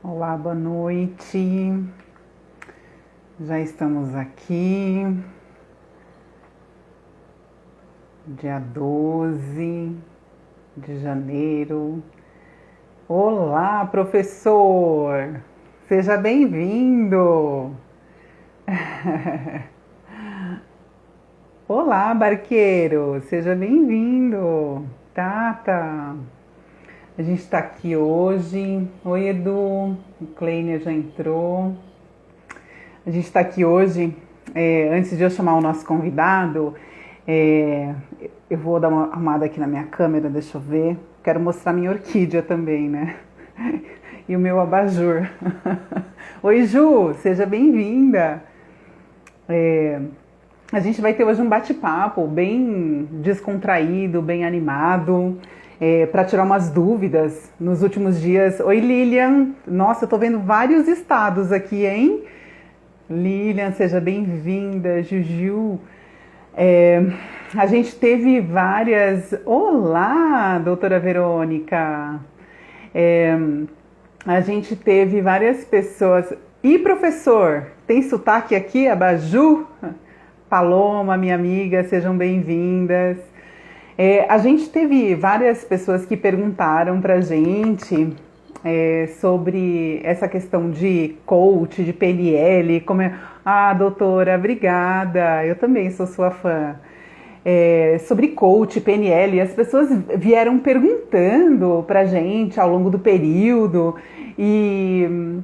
Olá, boa noite. Já estamos aqui, dia 12 de janeiro. Olá, professor! Seja bem-vindo! Olá, barqueiro! Seja bem-vindo! Tata! A gente está aqui hoje. Oi, Edu. O Kleiner já entrou. A gente está aqui hoje. Antes de eu chamar o nosso convidado, eu vou dar uma arrumada aqui na minha câmera, deixa eu ver. Quero mostrar minha orquídea também, né? E o meu abajur. Oi, Ju, seja bem-vinda. A gente vai ter hoje um bate-papo bem descontraído, bem animado, para tirar umas dúvidas nos últimos dias. Oi, Lilian. Nossa, eu tô vendo vários estados aqui, hein? Lilian, seja bem-vinda. Juju. A gente teve várias... Olá, doutora Verônica. A gente teve várias pessoas... E professor, tem sotaque aqui, Abaju? Paloma, minha amiga, sejam bem-vindas. A gente teve várias pessoas que perguntaram pra gente sobre essa questão de coach, de PNL, como é... Ah, doutora, obrigada, eu também sou sua fã. Sobre coach, PNL, as pessoas vieram perguntando pra gente ao longo do período e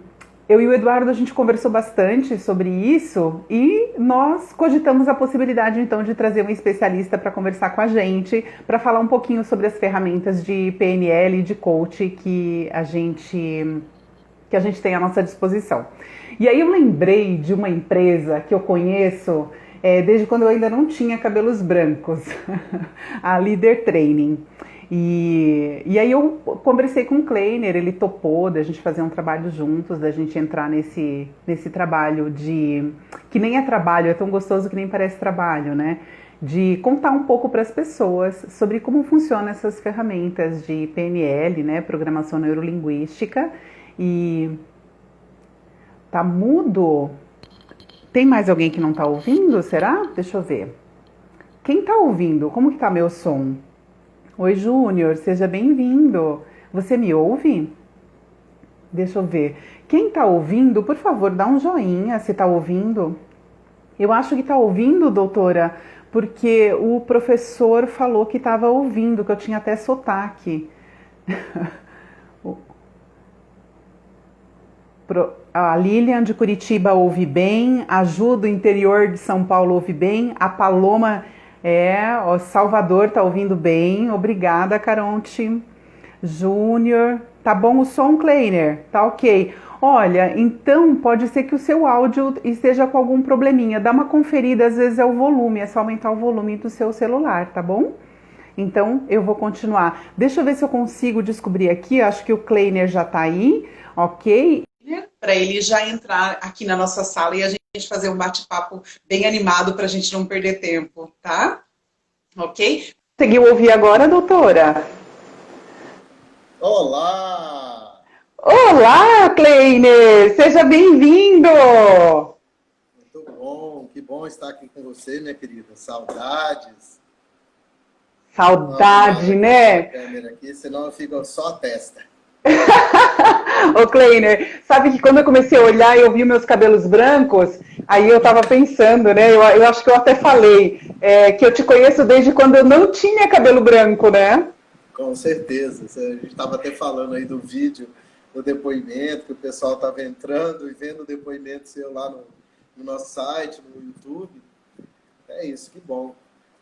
eu e o Eduardo, a gente conversou bastante sobre isso e nós cogitamos a possibilidade, então, de trazer um especialista para conversar com a gente, para falar um pouquinho sobre as ferramentas de PNL e de coach que a gente tem à nossa disposição. E aí eu lembrei de uma empresa que eu conheço desde quando eu ainda não tinha cabelos brancos, a Leader Training. E aí eu conversei com o Kleiner, ele topou da gente fazer um trabalho juntos, da gente entrar nesse trabalho de... que nem é trabalho, é tão gostoso que nem parece trabalho, né? De contar um pouco para as pessoas sobre como funcionam essas ferramentas de PNL, né? Programação Neurolinguística. E... Tá mudo? Tem mais alguém que não tá ouvindo, será? Deixa eu ver. Quem tá ouvindo? Como que tá meu som? Oi, Júnior, seja bem-vindo. Você me ouve? Deixa eu ver. Quem tá ouvindo, por favor, dá um joinha se tá ouvindo. Eu acho que tá ouvindo, doutora, porque o professor falou que estava ouvindo, que eu tinha até sotaque. A Lilian de Curitiba ouve bem, a Ju do interior de São Paulo ouve bem, a Paloma... o Salvador tá ouvindo bem, obrigada, Caronte. Júnior, tá bom o som, Kleiner? Tá ok. Olha, então pode ser que o seu áudio esteja com algum probleminha, dá uma conferida, às vezes é o volume, é só aumentar o volume do seu celular, tá bom? Então eu vou continuar. Deixa eu ver se eu consigo descobrir aqui, acho que o Kleiner já tá aí, ok? Para ele já entrar aqui na nossa sala e a gente fazer um bate-papo bem animado para a gente não perder tempo, tá? Ok? Conseguiu ouvir agora, doutora? Olá! Olá, Kleiner! Seja bem-vindo! Muito bom, que bom estar aqui com você, minha querida. Saudades. Saudade, né? Câmera aqui, senão eu fico só a testa. Ô, Kleiner, sabe que quando eu comecei a olhar e eu vi meus cabelos brancos, aí eu tava pensando, né? Eu acho que eu até falei que eu te conheço desde quando eu não tinha cabelo branco, né? Com certeza. A gente estava até falando aí do vídeo, do depoimento, que o pessoal estava entrando e vendo o depoimento seu lá no nosso site, no YouTube. É isso, que bom.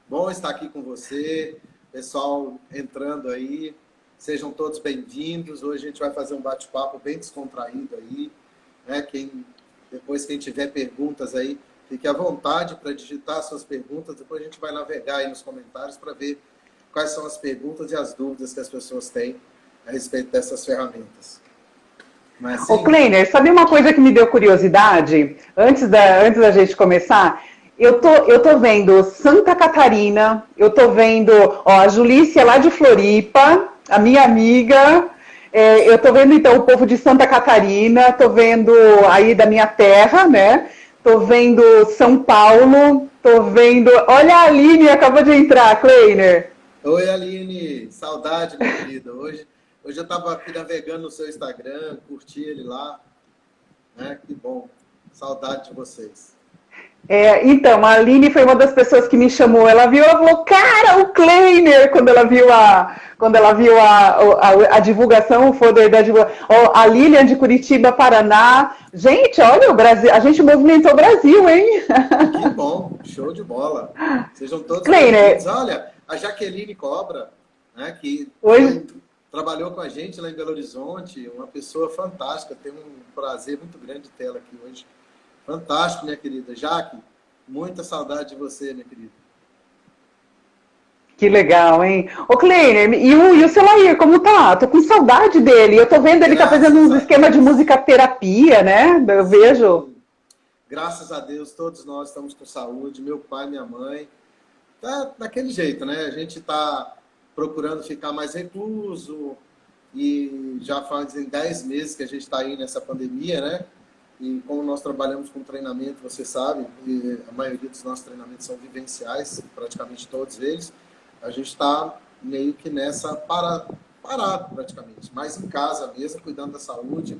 Bom estar aqui com você, pessoal entrando aí. Sejam todos bem-vindos. Hoje a gente vai fazer um bate-papo bem descontraído aí, né? Depois quem tiver perguntas aí, fique à vontade para digitar suas perguntas. Depois a gente vai navegar aí nos comentários para ver quais são as perguntas e as dúvidas que as pessoas têm a respeito dessas ferramentas. Mas, sim... Ô, Kleiner, sabe uma coisa que me deu curiosidade? Antes da gente começar, eu tô vendo Santa Catarina, eu tô vendo a Julícia lá de Floripa, a minha amiga, Eu tô vendo, então, o povo de Santa Catarina, tô vendo aí da minha terra, né? Tô vendo São Paulo, tô vendo... Olha a Aline, acabou de entrar, Kleiner. Oi, Aline, saudade, minha querida. Hoje eu estava aqui navegando no seu Instagram, curti ele lá, né? Que bom, saudade de vocês. Então, a Aline foi uma das pessoas que me chamou. Ela viu, ela falou, cara, o Kleiner, quando ela viu a divulgação, o folder da divulgação. A Lilian de Curitiba, Paraná. Gente, olha, o Brasil, a gente movimentou o Brasil, hein? Que bom, show de bola. Sejam todos bem-vindos. Kleiner, Olha, a Jaqueline Cobra, né, que hoje, trabalhou com a gente lá em Belo Horizonte, uma pessoa fantástica, tem um prazer muito grande ter ela aqui hoje. Fantástico, minha querida. Jaque, muita saudade de você, minha querida. que legal, hein? Ô, Kleiner, e o Selair, como tá? Tô com saudade dele. Eu tô vendo ele tá fazendo Graças uns a esquemas de Deus. música terapia, né? Eu vejo. Sim, graças a Deus, todos nós estamos com saúde, meu pai, minha mãe. Tá daquele jeito, né? A gente está procurando ficar mais recluso e já fazem 10 meses que a gente está aí nessa pandemia, né? E como nós trabalhamos com treinamento, você sabe, e a maioria dos nossos treinamentos são vivenciais, praticamente todos eles, a gente está meio que nessa parado praticamente, mas em casa mesmo, cuidando da saúde,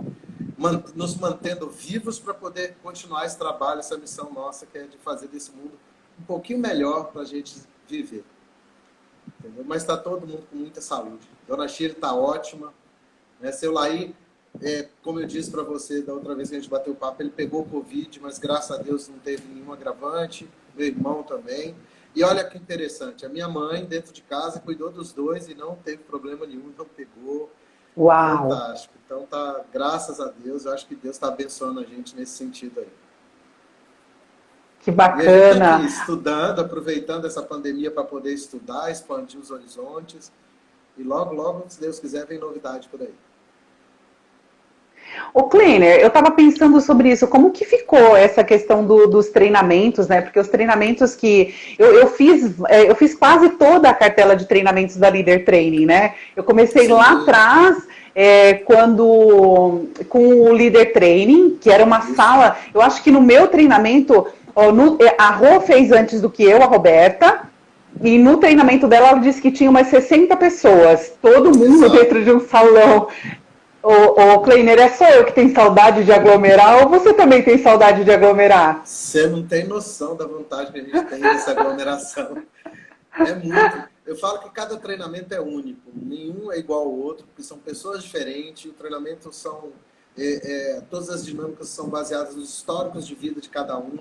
nos mantendo vivos para poder continuar esse trabalho, essa missão nossa, que é de fazer desse mundo um pouquinho melhor para a gente viver. Entendeu? Mas está todo mundo com muita saúde. Dona Shira está ótima. Né? Seu Laí, como eu disse para você da outra vez que a gente bateu o papo, ele pegou Covid, mas graças a Deus não teve nenhum agravante. Meu irmão também. E olha que interessante, a minha mãe, dentro de casa, cuidou dos dois e não teve problema nenhum, não pegou. Uau! Fantástico. Então, tá, graças a Deus, eu acho que Deus está abençoando a gente nesse sentido aí. Que E a gente está aqui bacana! estudando, aproveitando essa pandemia para poder estudar, expandir os horizontes. E logo, logo, se Deus quiser, vem novidade por aí. Ô, Kleiner, eu estava pensando sobre isso, como que ficou essa questão dos treinamentos, né? Porque os treinamentos que eu fiz quase toda a cartela de treinamentos da Leader Training, né? Eu comecei lá Sim, atrás, com o Leader Training, que era uma isso. sala, eu acho que no meu treinamento, ó, a Rô fez antes do que eu, a Roberta, e no treinamento dela, ela disse que tinha umas 60 pessoas, todo mundo Exato. dentro de um salão. Ô, Kleiner, é só eu que tenho saudade de aglomerar ou você também tem saudade de aglomerar? Você não tem noção da vantagem que a gente tem dessa aglomeração. É muito. Eu falo que cada treinamento é único. Nenhum é igual ao outro, porque são pessoas diferentes. O treinamento são... todas as dinâmicas são baseadas nos históricos de vida de cada um.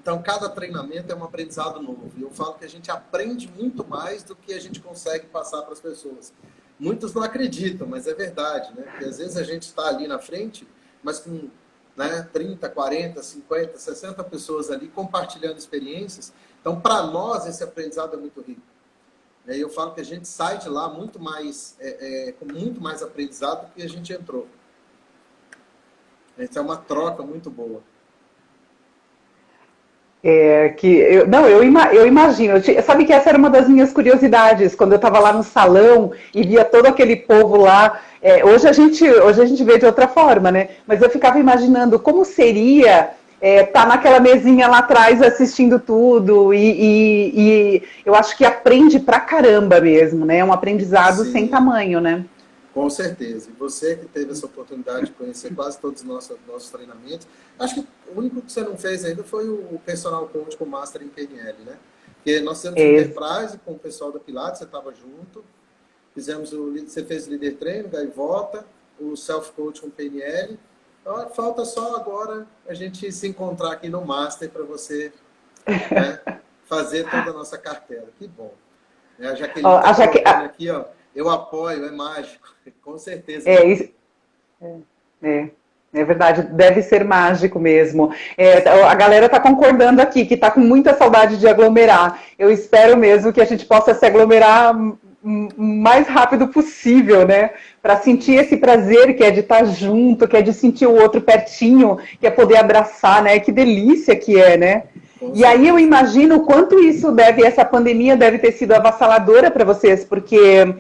Então, cada treinamento é um aprendizado novo. E eu falo que a gente aprende muito mais do que a gente consegue passar para as pessoas. Muitos não acreditam, mas é verdade, né? Porque às vezes a gente está ali na frente, mas com, né, 30, 40, 50, 60 pessoas ali compartilhando experiências. Então, para nós, esse aprendizado é muito rico. E eu falo que a gente sai de lá muito mais, com muito mais aprendizado do que a gente entrou. Então, é uma troca muito boa. Eu imagino. Sabe que essa era uma das minhas curiosidades, quando eu estava lá no salão e via todo aquele povo lá. Hoje a gente vê de outra forma, né? Mas eu ficava imaginando como seria estar naquela mesinha lá atrás assistindo tudo e eu acho que aprende pra caramba mesmo, né? É um aprendizado sem Sim. tamanho, né? Com certeza. E você que teve essa oportunidade de conhecer quase todos os nossos treinamentos, acho que o único que você não fez ainda foi o Personal Coach com Master em PNL, né? Porque nós temos É, Enterprise com o pessoal da Pilates, você estava junto. Você fez o Líder Treino, Gaivota, o Self Coach com PNL. Então, falta só agora a gente se encontrar aqui no Master para você, né, fazer toda a nossa cartela. Que bom. A Jaqueline ó, está a Jaque, colocando aqui, ó. Eu apoio, é mágico. Com certeza, é, Jaqueline. isso- É, é verdade, deve ser mágico mesmo. A galera está concordando aqui, que está com muita saudade de aglomerar. Eu espero mesmo que a gente possa se aglomerar o mais rápido possível, né? Para sentir Isso. esse prazer que é de estar junto, que é de sentir o outro pertinho, que é poder abraçar, né? Que delícia que é, né? Com E aí eu certeza. imagino o quanto essa pandemia deve ter sido avassaladora para vocês, porque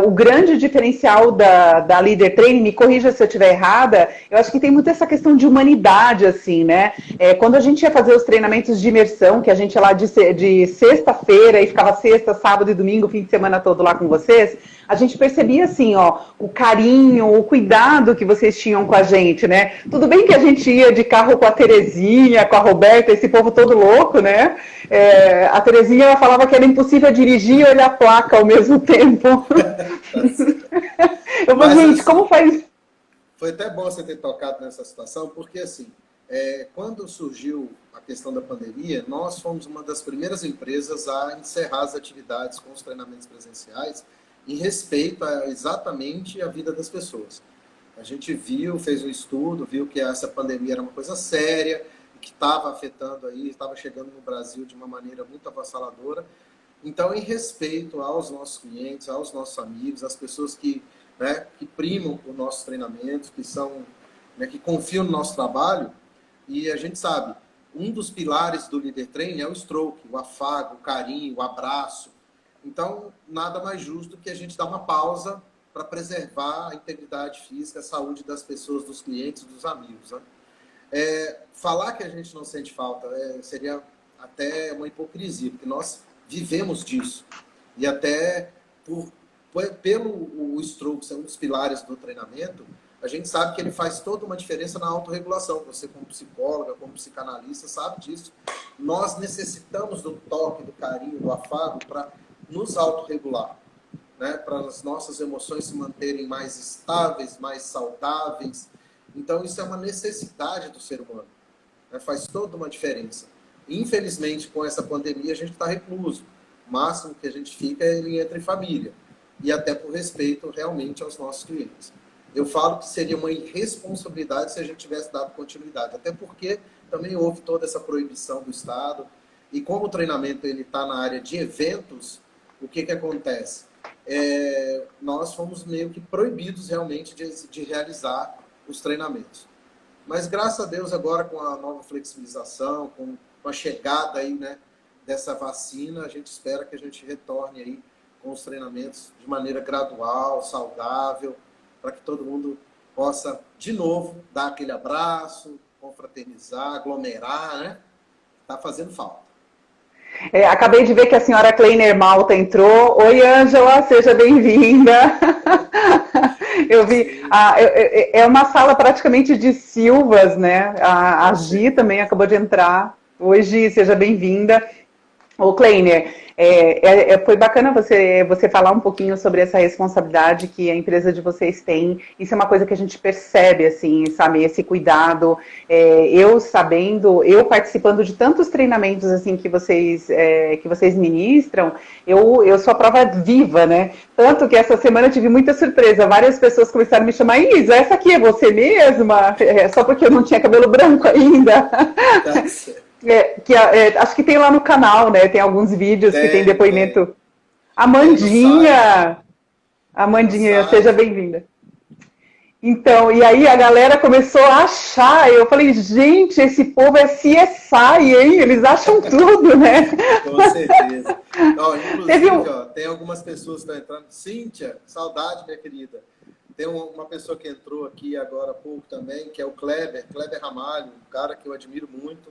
o grande diferencial da Líder Training, me corrija se eu estiver errada, eu acho que tem muito essa questão de humanidade, assim, né? Quando a gente ia fazer os treinamentos de imersão, que a gente ia lá de sexta-feira e ficava sexta, sábado e domingo, fim de semana todo lá com vocês, a gente percebia, assim, ó, o carinho, o cuidado que vocês tinham com a gente, né? Tudo bem que a gente ia de carro com a Terezinha, com a Roberta, esse povo todo louco, né? A Terezinha, ela falava que era impossível dirigir e olhar a placa ao mesmo tempo. Eu falei, gente, assim, como faz... Foi até bom você ter tocado nessa situação, porque, assim, quando surgiu a questão da pandemia, nós fomos uma das primeiras empresas a encerrar as atividades com os treinamentos presenciais em respeito a exatamente a vida das pessoas. A gente viu, fez um estudo, viu que essa pandemia era uma coisa séria, que estava afetando aí, estava chegando no Brasil de uma maneira muito avassaladora. Então, em respeito aos nossos clientes, aos nossos amigos, às pessoas que primam por nossos treinamentos, que confiam no nosso trabalho, e a gente sabe, um dos pilares do Líder Training é o stroke, o afago, o carinho, o abraço. Então, nada mais justo que a gente dar uma pausa para preservar a integridade física, a saúde das pessoas, dos clientes, dos amigos. Né? Falar que a gente não sente falta seria até uma hipocrisia, porque nós vivemos disso. E até pelo stroke ser um dos pilares do treinamento, a gente sabe que ele faz toda uma diferença na autorregulação. Você, como psicóloga, como psicanalista, sabe disso. Nós necessitamos do toque, do carinho, do afago para nos autorregular, né? Para as nossas emoções se manterem mais estáveis, mais saudáveis. Então, isso é uma necessidade do ser humano, né? Faz toda uma diferença. Infelizmente, com essa pandemia, a gente está recluso. O máximo que a gente fica é ele entra em família. E até por respeito, realmente, aos nossos clientes. Eu falo que seria uma irresponsabilidade se a gente tivesse dado continuidade. Até porque também houve toda essa proibição do Estado. E como o treinamento está na área de eventos, o que acontece? Nós fomos meio que proibidos realmente de realizar os treinamentos. Mas graças a Deus agora com a nova flexibilização, com a chegada aí, né, dessa vacina, a gente espera que a gente retorne aí com os treinamentos de maneira gradual, saudável, para que todo mundo possa de novo dar aquele abraço, confraternizar, aglomerar, né? Tá fazendo falta. Acabei de ver que a senhora Kleiner Malta entrou. Oi, Ângela, seja bem-vinda. Eu vi. É uma sala praticamente de Silvas, né? A Gi também acabou de entrar. Oi, Gi, seja bem-vinda. Ô, Kleiner, foi bacana você falar um pouquinho sobre essa responsabilidade que a empresa de vocês tem. Isso é uma coisa que a gente percebe, assim, sabe, esse cuidado. Eu participando de tantos treinamentos assim que vocês ministram, eu sou a prova viva, né? Tanto que essa semana eu tive muita surpresa. Várias pessoas começaram a me chamar, Isa, essa aqui é você mesma? Só porque eu não tinha cabelo branco ainda. Tá certo. Acho que tem lá no canal, né? Tem alguns vídeos que tem depoimento. Amandinha, seja bem-vinda. Então, e aí a galera começou a achar, eu falei, gente, esse povo é CSI, hein? Eles acham tudo, né? Com certeza. Inclusive, tem algumas pessoas que estão entrando. Cíntia, saudade, minha querida. Tem uma pessoa que entrou aqui agora há pouco também, que é o Kleber Ramalho, um cara que eu admiro muito.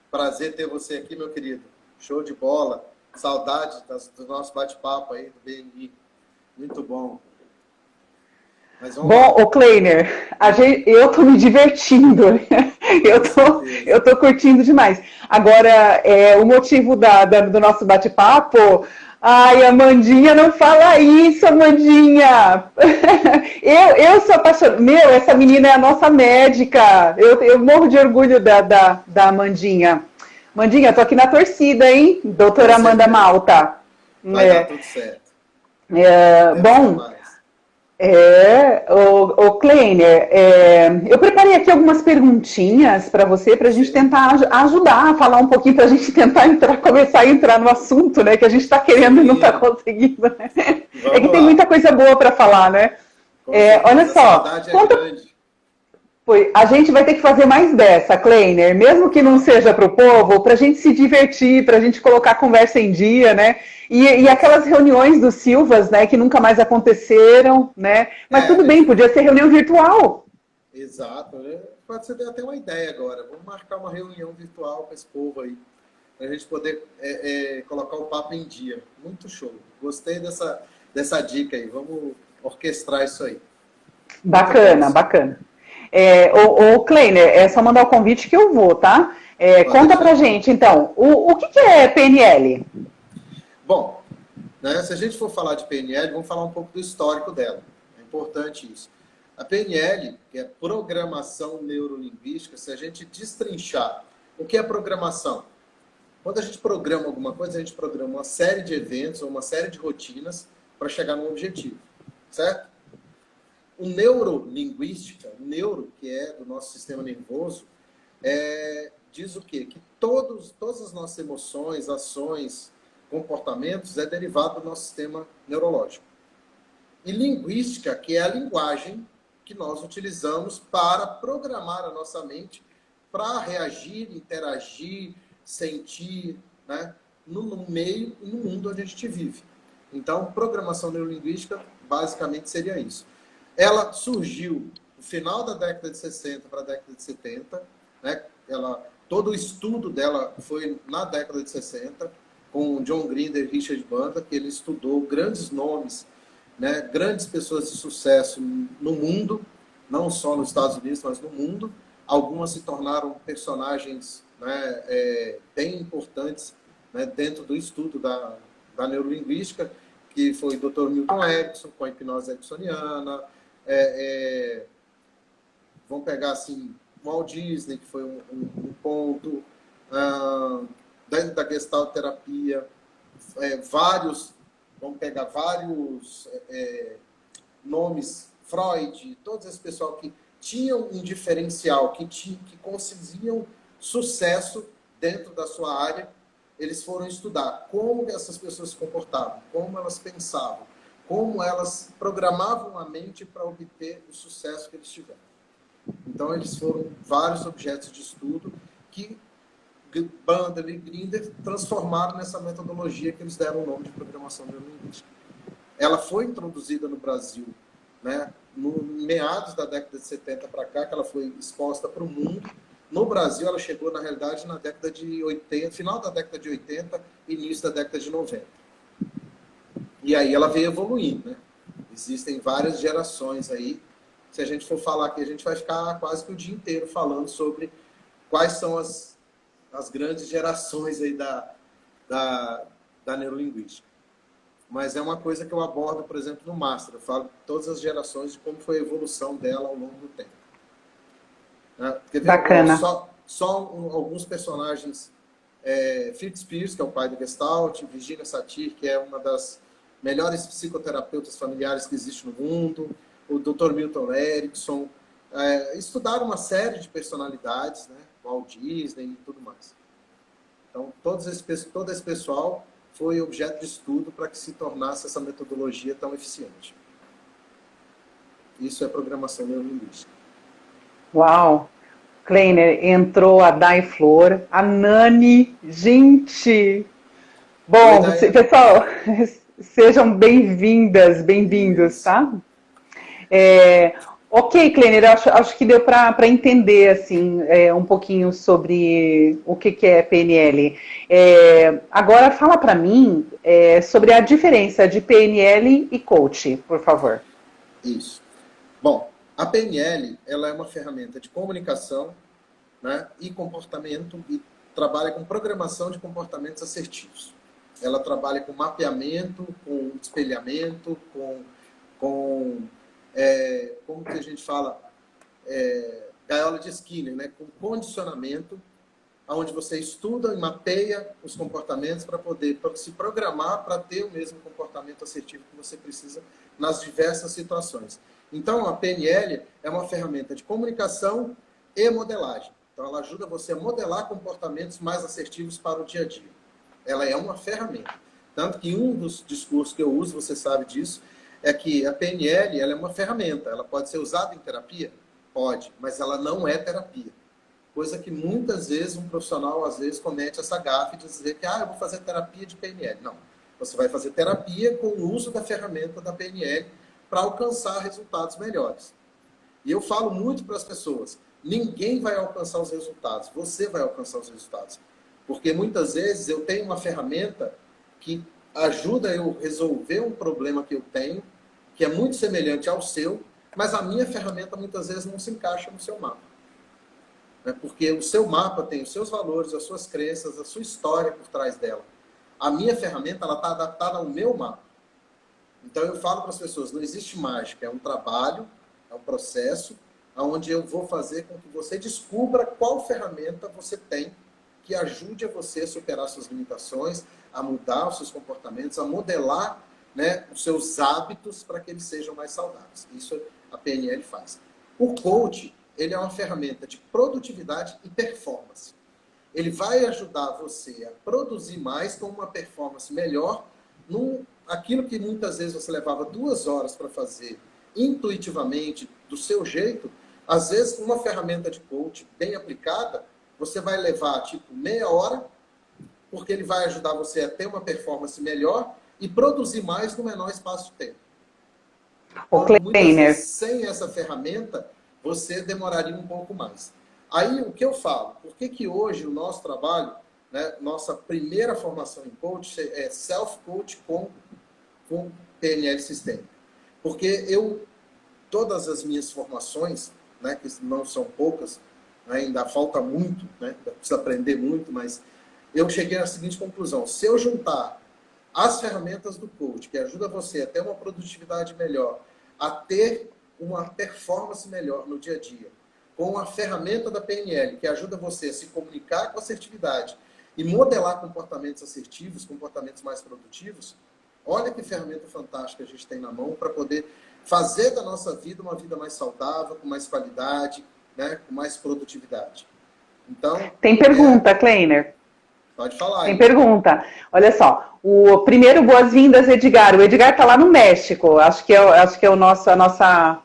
Prazer ter você aqui, meu querido. Show de bola. Saudade do nosso bate-papo aí do BNI. Muito bom. Bom, ô Kleiner, eu tô me divertindo. Eu tô curtindo demais. Agora, o motivo do nosso bate-papo... Ai, Amandinha, não fala isso, Amandinha! Eu sou apaixonada. Meu, essa menina é a nossa médica. Eu morro de orgulho da Amandinha. Amandinha, tô aqui na torcida, hein? Doutora Amanda Malta. Vai dar tudo certo. Bom, o Kleiner, eu preparei aqui algumas perguntinhas para você, para a gente tentar ajudar a falar um pouquinho, para a gente tentar começar a entrar no assunto, né? Que a gente está querendo e não está conseguindo. Né? É que tem muita coisa boa para falar, né? Olha só, Foi. A gente vai ter que fazer mais dessa, Kleiner, mesmo que não seja para o povo, para a gente se divertir, para a gente colocar a conversa em dia, né? E aquelas reuniões dos Silvas, né, que nunca mais aconteceram, né? Mas tudo A bem, gente podia ser reunião virtual. exato, né? Pode ser até uma ideia agora. Vamos marcar uma reunião virtual com esse povo aí, para a gente poder colocar o papo em dia. Muito show. Gostei dessa dica aí. Vamos orquestrar isso aí. Outra Bacana, coisa, bacana. Ô, Kleiner, é só mandar o convite que eu vou, tá? pode Conta pra deixar. gente, então, o que é PNL? Bom, né, se a gente for falar de PNL, vamos falar um pouco do histórico dela. É importante isso. A PNL, que é Programação Neurolinguística, se a gente destrinchar o que é programação? Quando a gente programa alguma coisa, a gente programa uma série de eventos ou uma série de rotinas para chegar num objetivo, certo? O neurolinguística, o neuro, que é do nosso sistema nervoso, diz o quê? Que todas as nossas emoções, ações, comportamentos é derivado do nosso sistema neurológico. E linguística, que é a linguagem que nós utilizamos para programar a nossa mente para reagir, interagir, sentir, né, no meio e no mundo onde a gente vive. Então, programação neurolinguística basicamente seria isso. Ela surgiu no final da década de 60 para a década de 70, né? Todo o estudo dela foi na década de 60, com John Grinder e Richard Bandler, que ele estudou grandes nomes, né, grandes pessoas de sucesso no mundo, não só nos Estados Unidos, mas no mundo. Algumas se tornaram personagens, né, bem importantes, né, dentro do estudo da neurolinguística, que foi o Dr. Milton Erickson, com a hipnose ericksoniana. Vamos pegar assim, Walt Disney, que foi um ponto, dentro da Gestalt terapia, vamos pegar vários nomes, Freud, todo esse pessoal que tinham um diferencial, que conseguiam sucesso dentro da sua área, eles foram estudar como essas pessoas se comportavam, como elas pensavam, como elas programavam a mente para obter o sucesso que eles tiveram. Então, eles foram vários objetos de estudo que Bandler e Grinder transformaram nessa metodologia que eles deram o nome de programação neurolinguística. Ela foi introduzida no Brasil, né, no meados da década de 70 para cá, que ela foi exposta para o mundo. No Brasil, ela chegou, na realidade, na década de 80, final da década de 80, início da década de 90. E aí ela veio evoluindo, né? Existem várias gerações aí. Se a gente for falar aqui, a gente vai ficar quase que o dia inteiro falando sobre quais são as grandes gerações aí da neurolinguística. Mas é uma coisa que eu abordo, por exemplo, no Master. Eu falo de todas as gerações de como foi a evolução dela ao longo do tempo. Quer ver? Bacana. Alguns personagens. Fritz Perls, que é o pai do Gestalt, Virginia Satir, que é uma das melhores psicoterapeutas familiares que existe no mundo, o Dr. Milton Erickson, estudaram uma série de personalidades, né? Walt Disney e tudo mais. Então, todo esse pessoal foi objeto de estudo para que se tornasse essa metodologia tão eficiente. Isso é programação neurolinguística. Uau! Kleiner, entrou a Dai Flor, a Nani, gente! Oi, Bom, Daiane. pessoal, sejam bem-vindas, bem-vindos, Isso. tá? Ok, Kleiner, acho que deu para entender assim, um pouquinho sobre o que é PNL. Agora fala para mim sobre a diferença de PNL e coach, por favor. Isso. Bom, a PNL ela é uma ferramenta de comunicação, né, e comportamento e trabalha com programação de comportamentos assertivos. Ela trabalha com mapeamento, com espelhamento, como que a gente fala, gaiola de Skinner, né, com condicionamento, onde você estuda e mapeia os comportamentos para poder se programar para ter o mesmo comportamento assertivo que você precisa nas diversas situações. Então, a PNL é uma ferramenta de comunicação e modelagem. Então, ela ajuda você a modelar comportamentos mais assertivos para o dia a dia. Ela é uma ferramenta. Tanto que um dos discursos que eu uso, você sabe disso, é que a PNL ela é uma ferramenta. Ela pode ser usada em terapia? Pode. Ela pode ser usada em coaching? Pode. Ela pode ser usada em comunicação? Pode. Ela pode ser usada em Pode, mas ela não é terapia. Coisa que muitas vezes um profissional, às vezes, comete essa gafe de dizer que eu vou fazer terapia de PNL. Não. Você vai fazer terapia com o uso da ferramenta da PNL para alcançar resultados melhores. E eu falo muito para as pessoas, ninguém vai alcançar os resultados, você vai alcançar os resultados. Porque muitas vezes eu tenho uma ferramenta que ajuda eu resolver um problema que eu tenho, que é muito semelhante ao seu, mas a minha ferramenta muitas vezes não se encaixa no seu mapa. Porque o seu mapa tem os seus valores, as suas crenças, a sua história por trás dela. A minha ferramenta está adaptada ao meu mapa. Então eu falo para as pessoas, não existe mágica, é um trabalho, é um processo, onde eu vou fazer com que você descubra qual ferramenta você tem que ajude a você a superar suas limitações, a mudar os seus comportamentos, a modelar, né, os seus hábitos para que eles sejam mais saudáveis. Isso a PNL faz. O coach, ele é uma ferramenta de produtividade e performance. Ele vai ajudar você a produzir mais com uma performance melhor, aquilo que muitas vezes você levava 2 horas para fazer intuitivamente, do seu jeito, às vezes com uma ferramenta de coach bem aplicada, você vai levar tipo meia hora, porque ele vai ajudar você a ter uma performance melhor e produzir mais no menor espaço de tempo. O Então, muitas Kleiner, vezes, sem essa ferramenta, você demoraria um pouco mais. Aí, o que eu falo? Por que hoje o nosso trabalho, né, nossa primeira formação em coach é self-coach com PNL sistêmico? Porque todas as minhas formações, né, que não são poucas, né, ainda falta muito, né, precisa aprender muito, mas eu cheguei à seguinte conclusão: se eu juntar as ferramentas do coach, que ajuda você a ter uma produtividade melhor, a ter uma performance melhor no dia a dia, com a ferramenta da PNL, que ajuda você a se comunicar com assertividade e modelar comportamentos assertivos, comportamentos mais produtivos, olha que ferramenta fantástica a gente tem na mão para poder fazer da nossa vida uma vida mais saudável, com mais qualidade, né, com mais produtividade. Então, tem pergunta, Kleiner. Pode falar Tem aí. pergunta. Olha só, o primeiro boas-vindas, Edgar. O Edgar está lá no México. Acho que é o nosso, a nossa.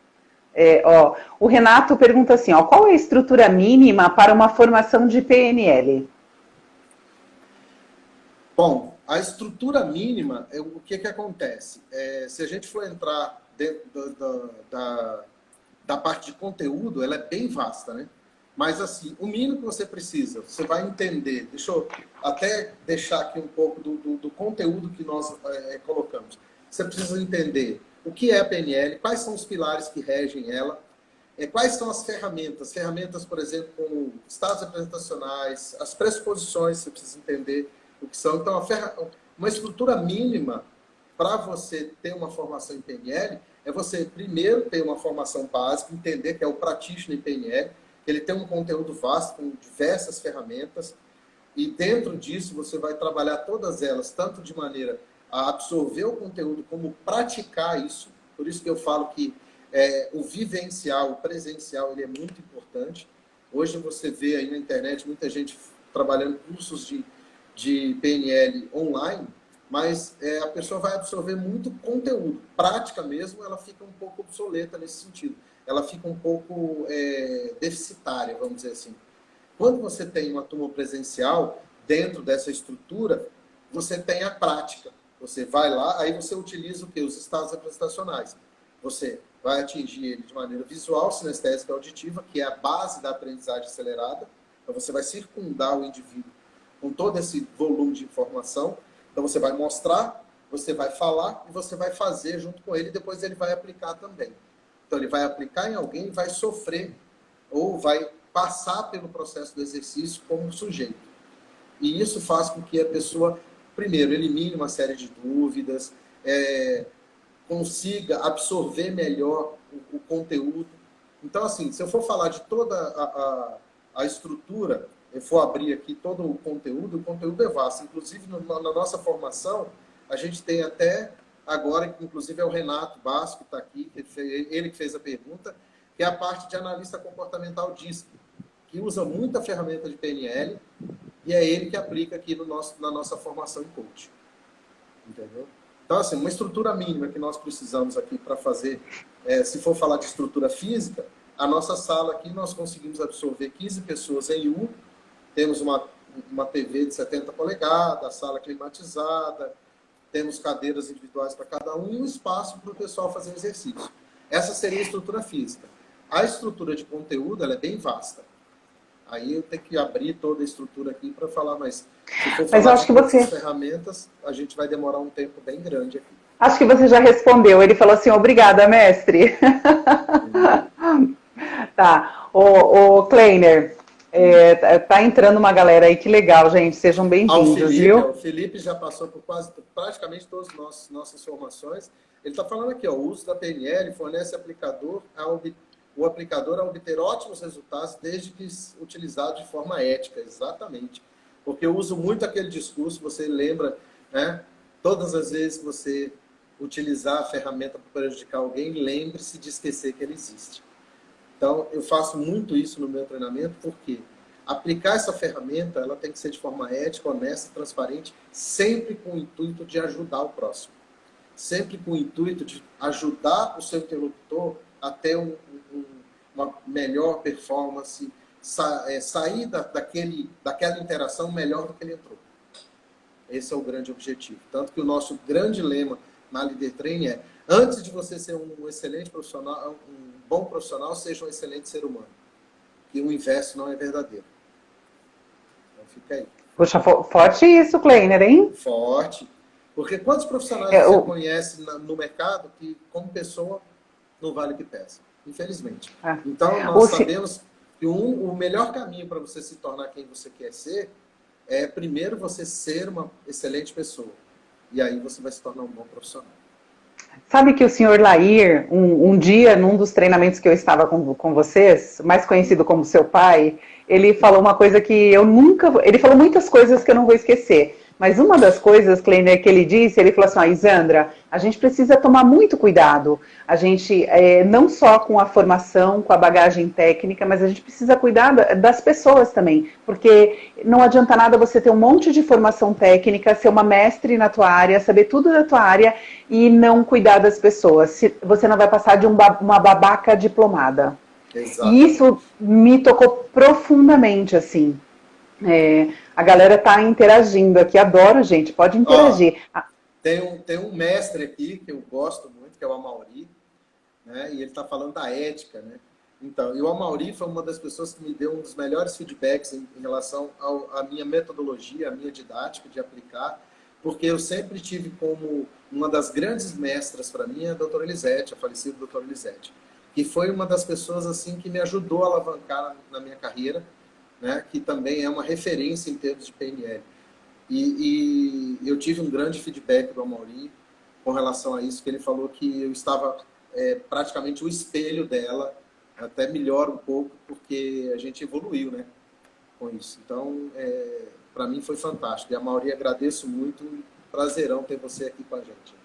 O Renato pergunta assim: qual é a estrutura mínima para uma formação de PNL? Bom, a estrutura mínima, o que acontece? Se a gente for entrar dentro da parte de conteúdo, ela é bem vasta, né? Mas, assim, o mínimo que você precisa, você vai entender. Deixa eu até deixar aqui um pouco do conteúdo que nós colocamos. Você precisa entender o que é a PNL, quais são os pilares que regem ela, quais são as ferramentas. Ferramentas, por exemplo, como estados apresentacionais, as pressuposições, você precisa entender o que são. Então, uma estrutura mínima para você ter uma formação em PNL é você, primeiro, ter uma formação básica, entender que é o Practitioner em PNL, ele tem um conteúdo vasto com diversas ferramentas e dentro disso você vai trabalhar todas elas, tanto de maneira a absorver o conteúdo como praticar isso. Por isso que eu falo que o vivencial, o presencial, ele é muito importante. Hoje você vê aí na internet muita gente trabalhando cursos de PNL online, mas a pessoa vai absorver muito conteúdo. Prática mesmo, ela fica um pouco obsoleta nesse sentido. Ela fica um pouco deficitária, vamos dizer assim. Quando você tem uma turma presencial, dentro dessa estrutura, você tem a prática. Você vai lá, aí você utiliza o quê? Os estados apresentacionais. Você vai atingir ele de maneira visual, sinestésica e auditiva, que é a base da aprendizagem acelerada. Então, você vai circundar o indivíduo com todo esse volume de informação. Então, você vai mostrar, você vai falar e você vai fazer junto com ele, e depois ele vai aplicar também. Então, ele vai aplicar em alguém e vai sofrer ou vai passar pelo processo do exercício como sujeito. E isso faz com que a pessoa, primeiro, elimine uma série de dúvidas, consiga absorver melhor o conteúdo. Então, assim, se eu for falar de toda a estrutura, eu for abrir aqui todo o conteúdo é vasto. Inclusive, na nossa formação, a gente tem até agora, que inclusive é o Renato Basco que está aqui, ele que fez a pergunta, que é a parte de analista comportamental DISC, que usa muita ferramenta de PNL, e é ele que aplica aqui na nossa formação em coach. Entendeu? Então, assim, uma estrutura mínima que nós precisamos aqui para fazer, se for falar de estrutura física, A nossa sala aqui, nós conseguimos absorver 15 pessoas em U, temos uma TV de 70 polegadas, a sala climatizada, temos cadeiras individuais para cada um e um espaço para o pessoal fazer exercício. Essa seria a estrutura física. A estrutura de conteúdo, ela é bem vasta. Aí eu tenho que abrir toda a estrutura aqui para falar, mas se for falar eu acho que você... ferramentas, a gente vai demorar um tempo bem grande aqui. Acho que você já respondeu. Ele falou assim, obrigada, mestre. Tá. O Kleiner, tá entrando uma galera aí, que legal, gente. Sejam bem-vindos, viu? O Felipe já passou por praticamente todas as nossas formações. Ele está falando aqui, ó, o uso da PNL fornece o aplicador a obter ótimos resultados desde que utilizado de forma ética. Exatamente. Porque eu uso muito aquele discurso, você lembra, né? Todas as vezes que você utilizar a ferramenta para prejudicar alguém, lembre-se de esquecer que ele existe. Então, eu faço muito isso no meu treinamento, porque aplicar essa ferramenta, ela tem que ser de forma ética, honesta, transparente, sempre com o intuito de ajudar o próximo. Sempre com o intuito de ajudar o seu interlocutor a ter uma melhor performance, sair daquela interação melhor do que ele entrou. Esse é o grande objetivo. Tanto que o nosso grande lema na Leader Training é: antes de você ser um excelente profissional, um bom profissional, seja um excelente ser humano. Que o inverso não é verdadeiro. Então fica aí. Poxa, forte isso, Kleiner, hein? Forte. Porque quantos profissionais você conhece no mercado que, como pessoa, não vale o que pesa? Infelizmente. Então, nós sabemos que o melhor caminho para você se tornar quem você quer ser é, primeiro, você ser uma excelente pessoa. E aí você vai se tornar um bom profissional. Sabe que o senhor Lair, um dia, num dos treinamentos que eu estava com vocês, mais conhecido como seu pai, ele falou uma coisa que eu nunca... Ele falou muitas coisas que eu não vou esquecer. Mas uma das coisas, Kleiner, que ele disse, ele falou assim, ó, Isandra, a gente precisa tomar muito cuidado. A gente, não só com a formação, com a bagagem técnica, mas a gente precisa cuidar das pessoas também. Porque não adianta nada você ter um monte de formação técnica, ser uma mestre na tua área, saber tudo da tua área e não cuidar das pessoas. Você não vai passar de uma babaca diplomada. Exato. E isso me tocou profundamente, assim. A galera está interagindo aqui, adoro, gente, pode interagir. Tem um mestre aqui que eu gosto muito, que é o Amauri, né? E ele está falando da ética, né? Então, e o Amauri foi uma das pessoas que me deu um dos melhores feedbacks em relação à minha metodologia, à minha didática de aplicar, porque eu sempre tive como uma das grandes mestras para mim a doutora Elisete, a falecida doutora Elisete, que foi uma das pessoas assim que me ajudou a alavancar na minha carreira, né, que também é uma referência em termos de PNL. E eu tive um grande feedback do Amauri com relação a isso, que ele falou que eu estava praticamente o espelho dela, até melhor um pouco, porque a gente evoluiu, né, com isso. Então, para mim foi fantástico. E a Amauri, agradeço muito, prazerão ter você aqui com a gente.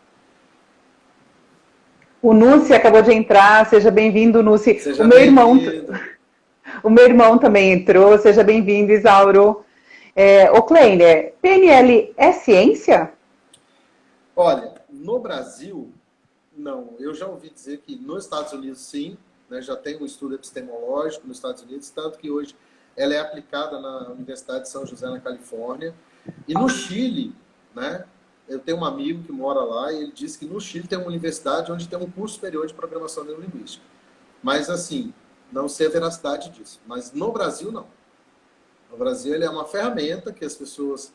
O Núcio acabou de entrar, seja bem-vindo, Núcio. Seja bem-vindo. O meu irmão também entrou, seja bem-vindo, Isauro. Ô Kleiner, PNL é ciência? Olha, no Brasil, não. Eu já ouvi dizer que nos Estados Unidos, sim, né, já tem um estudo epistemológico nos Estados Unidos, tanto que hoje ela é aplicada na Universidade de São José, na Califórnia. E no Chile, né, eu tenho um amigo que mora lá e ele disse que no Chile tem uma universidade onde tem um curso superior de programação neurolinguística. Mas, assim, não sei a veracidade disso. Mas no Brasil, não. No Brasil, ele é uma ferramenta que as pessoas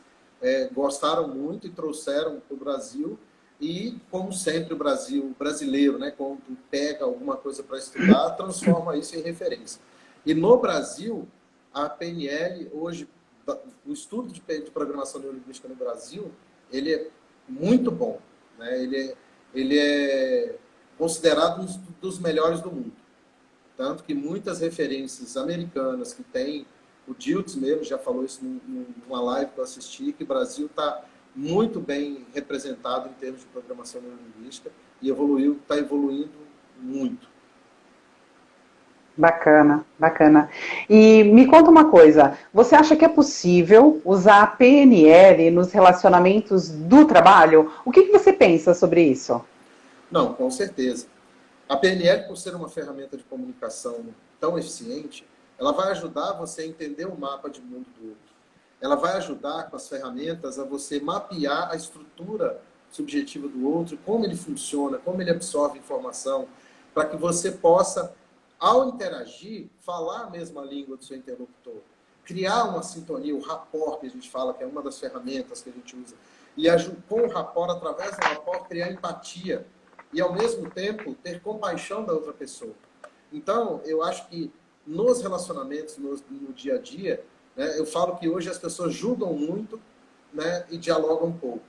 gostaram muito e trouxeram para o Brasil. E, como sempre, o brasileiro, né, quando pega alguma coisa para estudar, transforma isso em referência. E no Brasil, a PNL, hoje, o estudo de programação neurolinguística no Brasil, ele é muito bom, né? Ele é considerado um dos melhores do mundo. Tanto que muitas referências americanas que tem, o Diltz mesmo já falou isso numa live que eu assisti, que o Brasil está muito bem representado em termos de programação neurolinguística e está evoluindo muito. Bacana, bacana. E me conta uma coisa, você acha que é possível usar a PNL nos relacionamentos do trabalho? O que você pensa sobre isso? Não, com certeza. A PNL, por ser uma ferramenta de comunicação tão eficiente, ela vai ajudar você a entender o mapa de mundo do outro. Ela vai ajudar com as ferramentas a você mapear a estrutura subjetiva do outro, como ele funciona, como ele absorve informação, para que você possa, ao interagir, falar a mesma língua do seu interlocutor. Criar uma sintonia, o rapport que a gente fala, que é uma das ferramentas que a gente usa. E com o rapport, através do rapport, criar empatia. E, ao mesmo tempo, ter compaixão da outra pessoa. Então, eu acho que nos relacionamentos, no dia a dia, né, eu falo que hoje as pessoas julgam muito, né, e dialogam pouco.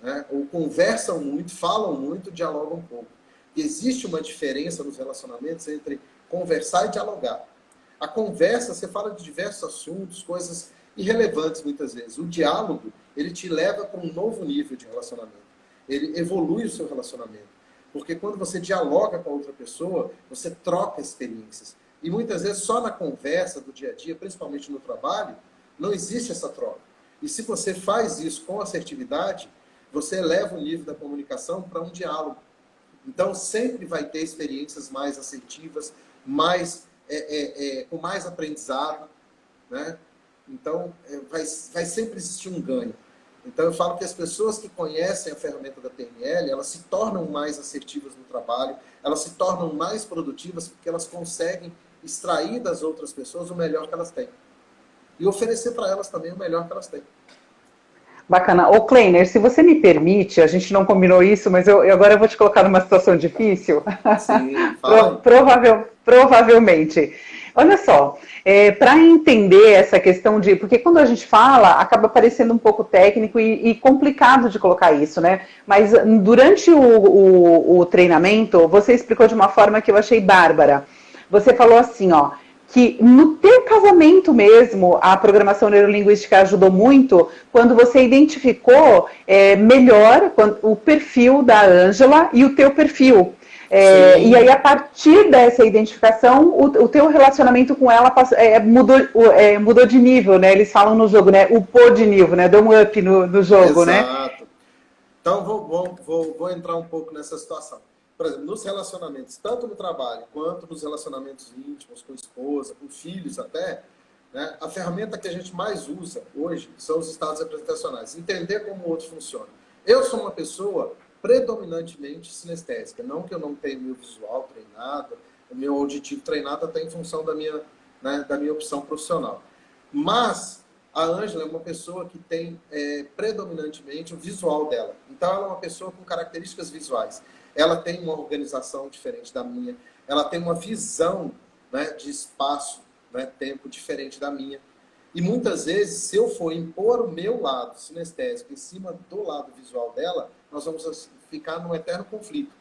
Né? Ou conversam muito, falam muito, dialogam pouco. E existe uma diferença nos relacionamentos entre conversar e dialogar. A conversa, você fala de diversos assuntos, coisas irrelevantes muitas vezes. O diálogo, ele te leva para um novo nível de relacionamento. Ele evolui o seu relacionamento. Porque quando você dialoga com a outra pessoa, você troca experiências. E muitas vezes só na conversa do dia a dia, principalmente no trabalho, não existe essa troca. E se você faz isso com assertividade, você eleva o nível da comunicação para um diálogo. Então sempre vai ter experiências mais assertivas, com mais aprendizado, né? Então vai sempre existir um ganho. Então eu falo que as pessoas que conhecem a ferramenta da PNL, elas se tornam mais assertivas no trabalho, elas se tornam mais produtivas porque elas conseguem extrair das outras pessoas o melhor que elas têm. E oferecer para elas também o melhor que elas têm. Bacana. Ô, Kleiner, se você me permite, a gente não combinou isso, mas agora eu vou te colocar numa situação difícil. Sim, fala Provavelmente. Olha só, para entender essa questão de... Porque quando a gente fala, acaba parecendo um pouco técnico e complicado de colocar isso, né? Mas durante o treinamento, você explicou de uma forma que eu achei bárbara. Você falou assim, ó, que no teu casamento mesmo, a programação neurolinguística ajudou muito quando você identificou melhor o perfil da Ângela e o teu perfil. E aí, a partir dessa identificação, o teu relacionamento com ela mudou de nível, né? Eles falam no jogo, né? Upou de nível, né? Deu um up no jogo, né? Exato. Então, vou entrar um pouco nessa situação. Por exemplo, nos relacionamentos, tanto no trabalho quanto nos relacionamentos íntimos, com esposa, com filhos até, né, a ferramenta que a gente mais usa hoje são os estados representacionais. Entender como o outro funciona. Eu sou uma pessoa predominantemente sinestésica. Não que eu não tenha o meu visual treinado, o meu auditivo treinado até em função da minha opção profissional. Mas a Ângela é uma pessoa que tem predominantemente o visual dela. Então, ela é uma pessoa com características visuais. Ela tem uma organização diferente da minha. Ela tem uma visão, né, de espaço, né, tempo diferente da minha. E muitas vezes, se eu for impor o meu lado sinestésico em cima do lado visual dela, nós vamos ficar num eterno conflito.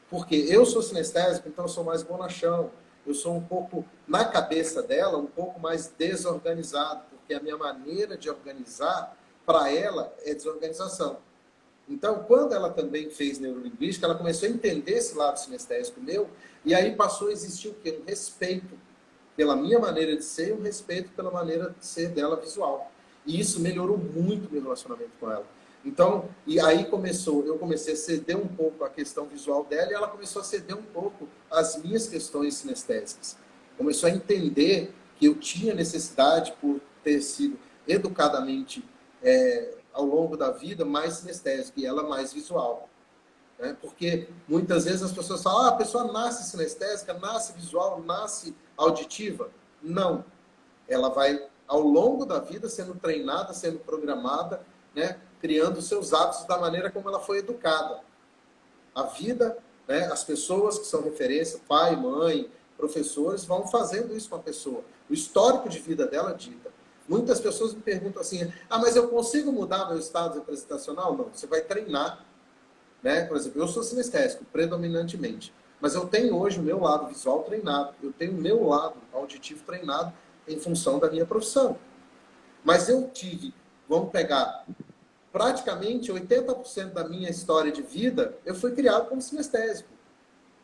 Porque eu sou sinestésico, então eu sou mais bonachão. Eu sou um pouco, na cabeça dela, um pouco mais desorganizado, porque a minha maneira de organizar, para ela, é desorganização. Então, quando ela também fez neurolinguística, ela começou a entender esse lado sinestésico meu, e aí passou a existir o quê? Um respeito pela minha maneira de ser e um respeito pela maneira de ser dela visual. E isso melhorou muito o meu relacionamento com ela. Então, e aí eu comecei a ceder um pouco a questão visual dela e ela começou a ceder um pouco as minhas questões sinestésicas. Começou a entender que eu tinha necessidade, por ter sido educadamente ao longo da vida, mais sinestésica e ela mais visual. Né? Porque muitas vezes as pessoas falam, a pessoa nasce sinestésica, nasce visual, nasce auditiva. Não. Ela vai, ao longo da vida, sendo treinada, sendo programada, né? Criando seus hábitos da maneira como ela foi educada. A vida, né? As pessoas que são referência, pai, mãe, professores, vão fazendo isso com a pessoa. O histórico de vida dela dita. Muitas pessoas me perguntam assim, mas eu consigo mudar meu estado representacional? Não, você vai treinar. Né? Por exemplo, eu sou sinestésico, predominantemente. Mas eu tenho hoje o meu lado visual treinado. Eu tenho o meu lado auditivo treinado em função da minha profissão. Mas eu tive, vamos pegar, praticamente 80% da minha história de vida, eu fui criado como sinestésico.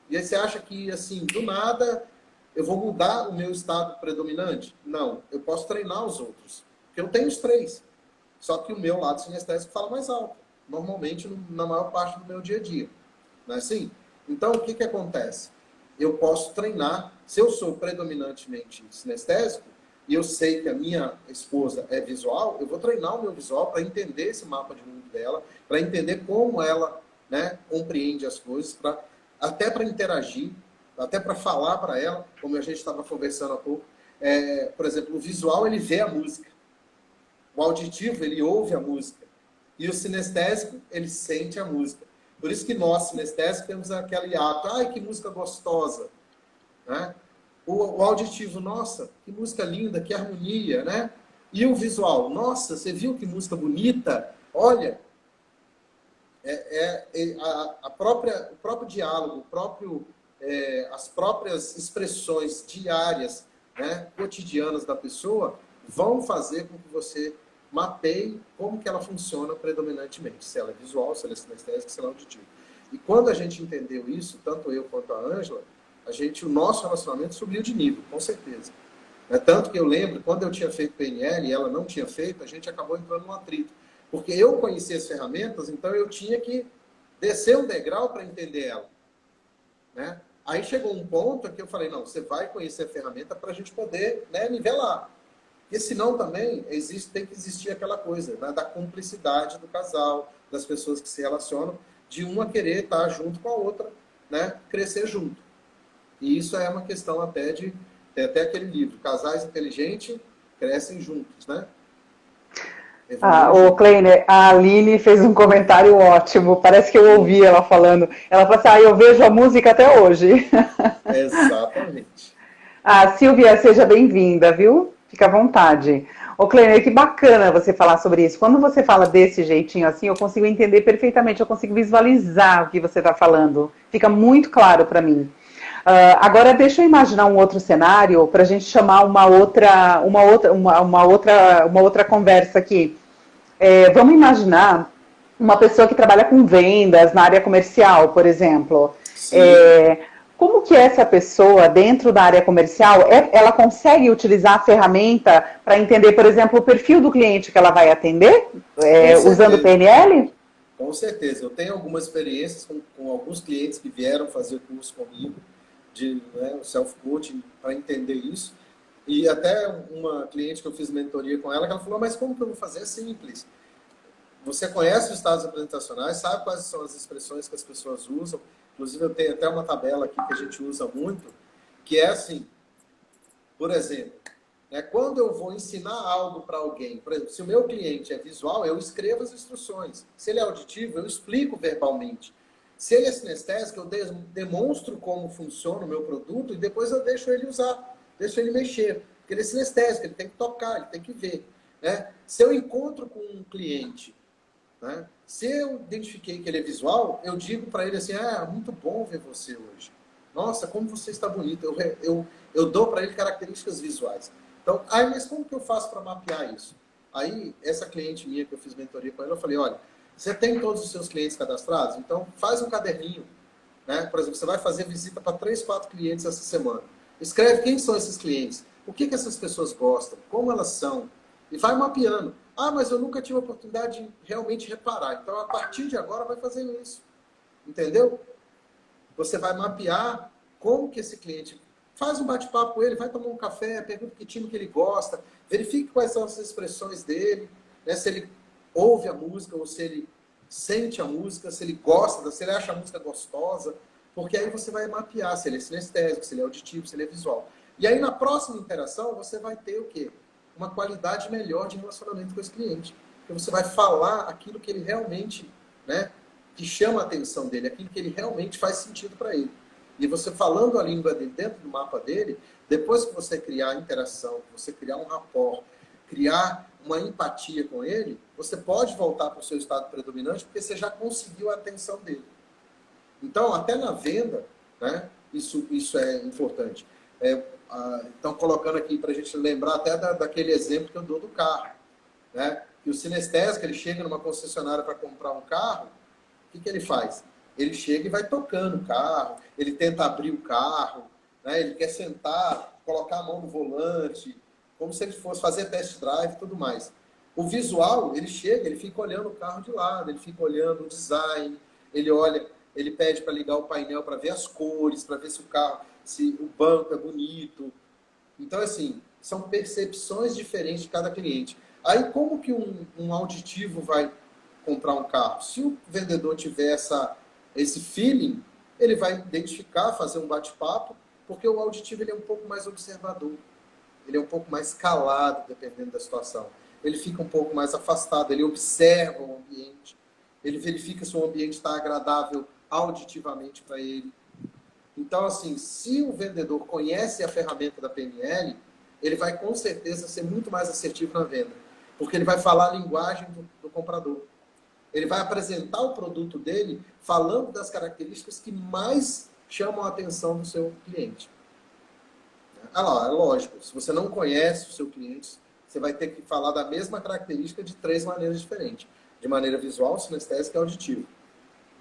E aí você acha que, assim, do nada, eu vou mudar o meu estado predominante? Não, eu posso treinar os outros. Porque eu tenho os três. Só que o meu lado sinestésico fala mais alto. Normalmente, na maior parte do meu dia a dia. Não é assim? Então, o que acontece? eu posso treinar. Se eu sou predominantemente sinestésico, e eu sei que a minha esposa é visual, eu vou treinar o meu visual para entender esse mapa de mundo dela, para entender como ela, né, compreende as coisas, até para interagir, até para falar para ela, como a gente estava conversando há pouco. Por exemplo, o visual, ele vê a música. O auditivo, ele ouve a música. E o sinestésico, ele sente a música. Por isso que nós, sinestésicos, temos aquele ato. Ai, que música gostosa. Né? O auditivo, nossa, que música linda, que harmonia, né? E o visual, nossa, você viu que música bonita? Olha, o próprio diálogo, as próprias expressões diárias, né, cotidianas da pessoa, vão fazer com que você mapeie como que ela funciona predominantemente. Se ela é visual, se ela é sinestésica, se ela é auditiva. E quando a gente entendeu isso, tanto eu quanto a Ângela, o nosso relacionamento subiu de nível, com certeza. Tanto que eu lembro, quando eu tinha feito PNL e ela não tinha feito, a gente acabou entrando num atrito. Porque eu conhecia as ferramentas, então eu tinha que descer um degrau para entender ela. Né? Aí chegou um ponto que eu falei, não, você vai conhecer a ferramenta para a gente poder, né, nivelar. Porque senão também tem que existir aquela coisa, né, da cumplicidade do casal, das pessoas que se relacionam, de uma querer estar junto com a outra, né, crescer junto. E isso é uma questão até tem até aquele livro, Casais Inteligentes Crescem Juntos, né? O Kleiner, a Aline fez um comentário ótimo, parece que eu ouvi ela falando. Ela falou assim, eu vejo a música até hoje. Exatamente. Silvia, seja bem-vinda, viu? Fica à vontade. Kleiner, que bacana você falar sobre isso. Quando você fala desse jeitinho assim, eu consigo entender perfeitamente, eu consigo visualizar o que você está falando. Fica muito claro para mim. Agora deixa eu imaginar um outro cenário para a gente chamar uma outra conversa aqui. Vamos imaginar uma pessoa que trabalha com vendas na área comercial, por exemplo. Como que essa pessoa, dentro da área comercial, ela consegue utilizar a ferramenta para entender, por exemplo, o perfil do cliente que ela vai atender, usando o PNL? Com certeza. Eu tenho algumas experiências com alguns clientes que vieram fazer curso comigo, de self-coaching, para entender isso. E até uma cliente que eu fiz mentoria com ela, que ela falou, mas como que eu vou fazer? É simples. Você conhece os estados apresentacionais, sabe quais são as expressões que as pessoas usam. Inclusive, eu tenho até uma tabela aqui que a gente usa muito, que é assim, por exemplo, quando eu vou ensinar algo para alguém, por exemplo, se o meu cliente é visual, eu escrevo as instruções. Se ele é auditivo, eu explico verbalmente. Se ele é sinestésico, eu demonstro como funciona o meu produto e depois eu deixo ele usar, deixo ele mexer. Porque ele é sinestésico, ele tem que tocar, ele tem que ver. Né? Se eu encontro com um cliente, né, se eu identifiquei que ele é visual, eu digo para ele assim, muito bom ver você hoje. Nossa, como você está bonito. Eu dou para ele características visuais. Então, mas como que eu faço para mapear isso? Aí, essa cliente minha que eu fiz mentoria com ela, eu falei, olha, você tem todos os seus clientes cadastrados? Então, faz um caderninho. Né? Por exemplo, você vai fazer visita para 3, 4 clientes essa semana. Escreve quem são esses clientes, o que essas pessoas gostam, como elas são, e vai mapeando. Mas eu nunca tive a oportunidade de realmente reparar. Então, a partir de agora, vai fazer isso. Entendeu? Você vai mapear como que esse cliente... Faz um bate-papo com ele, vai tomar um café, pergunta que time que ele gosta, verifique quais são as expressões dele, né? Se ele ouve a música ou se ele sente a música, se ele gosta, se ele acha a música gostosa, porque aí você vai mapear se ele é sinestésico, se ele é auditivo, se ele é visual. E aí, na próxima interação, você vai ter o quê? Uma qualidade melhor de relacionamento com esse cliente. Porque você vai falar aquilo que ele realmente, né, que chama a atenção dele, aquilo que ele realmente faz sentido para ele. E você falando a língua dele dentro do mapa dele, depois que você criar interação, que você criar um rapport, criar uma empatia com ele, você pode voltar para o seu estado predominante porque você já conseguiu a atenção dele. Então, até na venda, né, isso é importante. Então, colocando aqui para a gente lembrar até daquele exemplo que eu dou do carro. Né? Que o sinestésico, ele chega numa concessionária para comprar um carro, o que ele faz? Ele chega e vai tocando o carro, ele tenta abrir o carro, né? Ele quer sentar, colocar a mão no volante, como se ele fosse fazer test drive e tudo mais. O visual, ele chega, ele fica olhando o carro de lado, ele fica olhando o design, ele olha ele pede para ligar o painel para ver as cores, para ver se o carro, se o banco é bonito. Então, assim, são percepções diferentes de cada cliente. Aí, como que um auditivo vai comprar um carro? Se o vendedor tiver esse feeling, ele vai identificar, fazer um bate-papo, porque o auditivo ele é um pouco mais observador. Ele é um pouco mais calado, dependendo da situação. Ele fica um pouco mais afastado, ele observa o ambiente, ele verifica se o ambiente está agradável auditivamente para ele. Então, assim, se o vendedor conhece a ferramenta da PNL, ele vai com certeza ser muito mais assertivo na venda, porque ele vai falar a linguagem do comprador. Ele vai apresentar o produto dele falando das características que mais chamam a atenção do seu cliente. Ah lá, é lógico, se você não conhece o seu cliente, você vai ter que falar da mesma característica de 3 maneiras diferentes. De maneira visual, sinestésica e auditiva.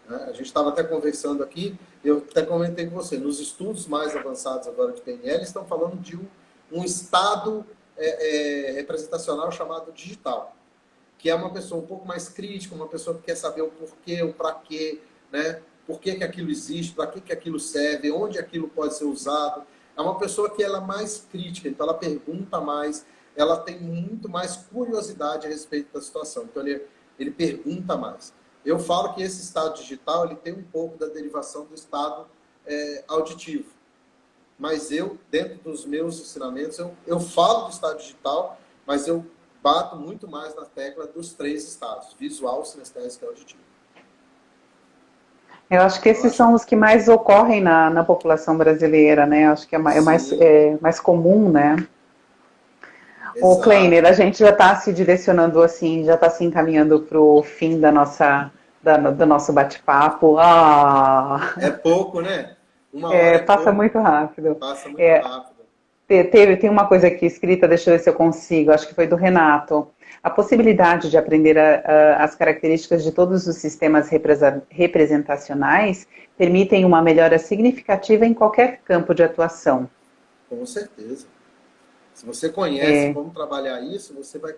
A gente estava até conversando aqui, eu até comentei com você, nos estudos mais avançados agora de PNL, estão falando de um estado representacional chamado digital, que é uma pessoa um pouco mais crítica, uma pessoa que quer saber o porquê, o para quê, né? Por que aquilo existe, para que aquilo serve, onde aquilo pode ser usado. É uma pessoa que ela é mais crítica, então ela pergunta mais, ela tem muito mais curiosidade a respeito da situação. Então ele pergunta mais. Eu falo que esse estado digital ele tem um pouco da derivação do estado auditivo. Mas eu, dentro dos meus ensinamentos, eu falo do estado digital, mas eu bato muito mais na tecla dos 3 estados, visual, sinestésico e auditivo. Eu acho que esses são os que mais ocorrem na população brasileira, né? Eu acho que é mais comum, né? O Kleiner, a gente já está se direcionando assim, já está se encaminhando para o fim do nosso bate-papo. É pouco, né? Uma hora passa pouco. muito rápido. Passa muito rápido. Tem uma coisa aqui escrita, deixa eu ver se eu consigo, acho que foi do Renato. A possibilidade de aprender as características de todos os sistemas representacionais permitem uma melhora significativa em qualquer campo de atuação. Com certeza. Se você conhece como trabalhar isso, você vai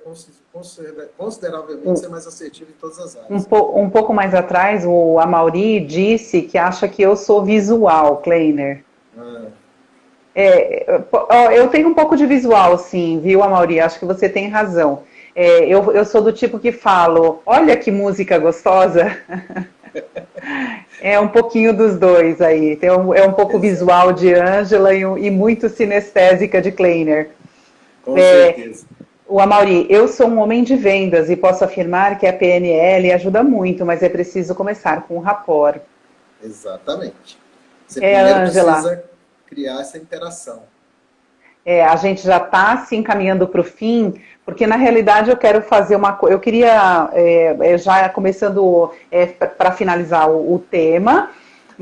consideravelmente ser mais assertivo em todas as áreas. Um pouco mais atrás, o Amaury disse que acha que eu sou visual, Kleiner. Eu tenho um pouco de visual, sim, viu, Amaury? Acho que você tem razão. Eu sou do tipo que falo, olha que música gostosa. É um pouquinho dos dois aí. É um pouco visual de Ângela e muito sinestésica de Kleiner. Com certeza. O Amaury, eu sou um homem de vendas e posso afirmar que a PNL ajuda muito, mas é preciso começar com o rapport. Exatamente. Você primeiro precisa criar essa interação. A gente já está se encaminhando para o fim, porque na realidade eu quero fazer uma coisa. Eu queria, já começando para finalizar o tema,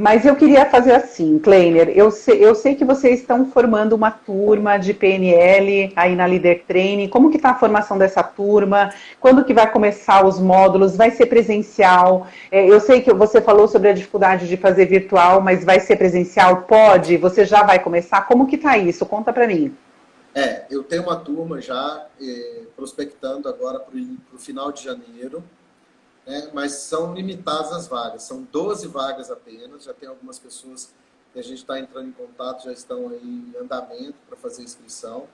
mas eu queria fazer assim, Kleiner, eu sei que vocês estão formando uma turma de PNL aí na Leader Training. Como que está a formação dessa turma? Quando que vai começar os módulos? Vai ser presencial? Eu sei que você falou sobre a dificuldade de fazer virtual, mas vai ser presencial? Pode? Você já vai começar? Como que está isso? Conta para mim. Eu tenho uma turma já prospectando agora para o final de janeiro. Mas são limitadas as vagas, são 12 vagas apenas, já tem algumas pessoas que a gente está entrando em contato, já estão aí em andamento para fazer inscrição.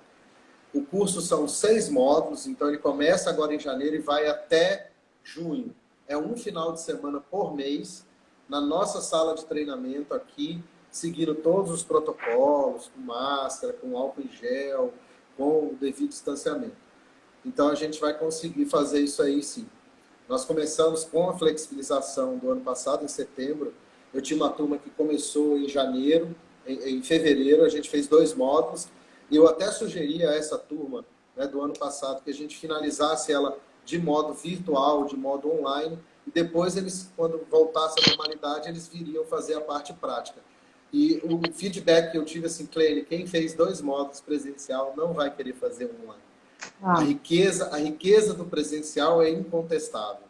O curso são 6 módulos, então ele começa agora em janeiro e vai até junho. É um final de semana por mês, na nossa sala de treinamento aqui, seguindo todos os protocolos, com máscara, com álcool em gel, com o devido distanciamento. Então a gente vai conseguir fazer isso aí sim. Nós começamos com a flexibilização do ano passado, em setembro. Eu tinha uma turma que começou em janeiro, em fevereiro, a gente fez 2 módulos. E eu até sugeri a essa turma do ano passado que a gente finalizasse ela de modo virtual, de modo online. E depois, eles, quando voltasse à normalidade, eles viriam fazer a parte prática. E o feedback que eu tive, assim, Cleide, quem fez 2 módulos presencial não vai querer fazer online. A riqueza do presencial é incontestável.